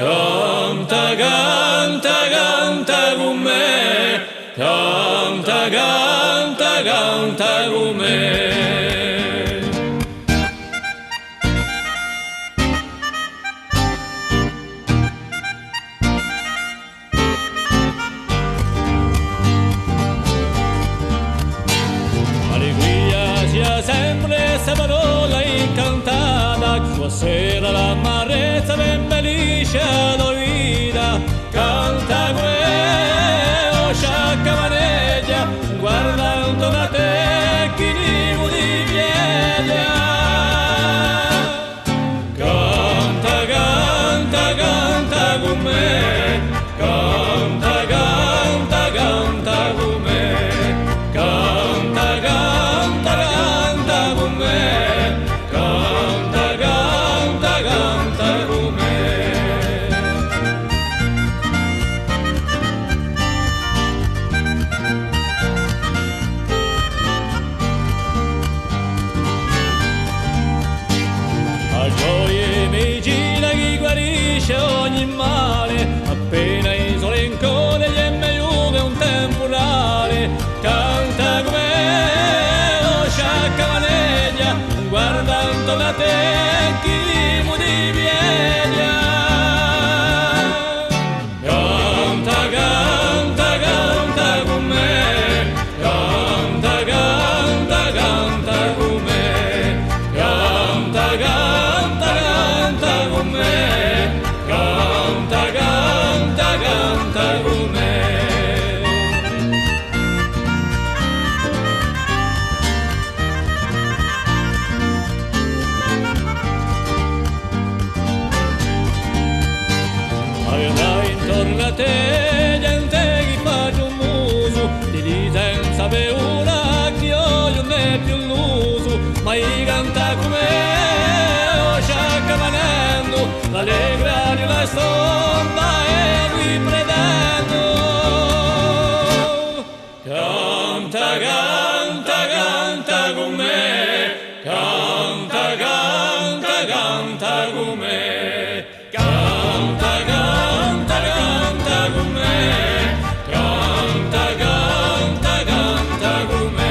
Canta, canta, canta con me, canta, canta, canta con me. Allegria sia sempre sta parola incantata, stasera l'amarezza ben bellissima la vita. Canta quella, o sciacca maneggia, guardando da te chi di pieglia. Canta, canta, canta con me, canta, canta, canta con me, canta, canta, canta con me, canta, canta, canta con me. A gioia mi gira chi guarisce ogni male, appena i sole in code gli è meglio che un temporale. Canta come lo sciacca maneggia, guardando la te chi di pieglia. Canta, canta, canta con me, canta, canta, canta con me, canta, canta, canta con me, canta, canta, canta con me. Aveva intorno a te gente che fa un muso, di lì senza paura che io non è più l'uso, ma i canta come o sciacca manendo, l'allegra di la stomba e lui pretendo. Canta, canta, canta con me, canta, canta, canta con me, canta, canta, canta con me, canta, canta, canta con me.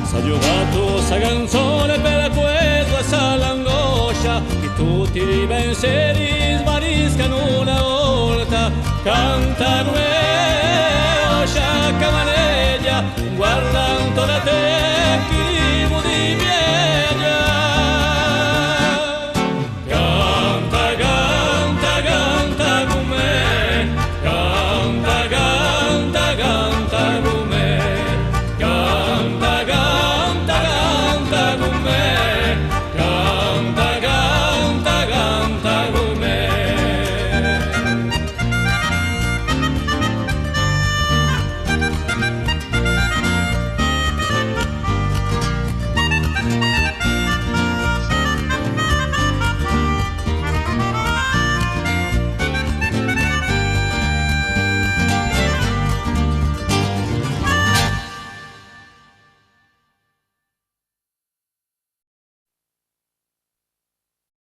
S'ha giocato sta canzone per quella sa l'angoscia, che tutti i pensieri svaniscano una volta. Canta come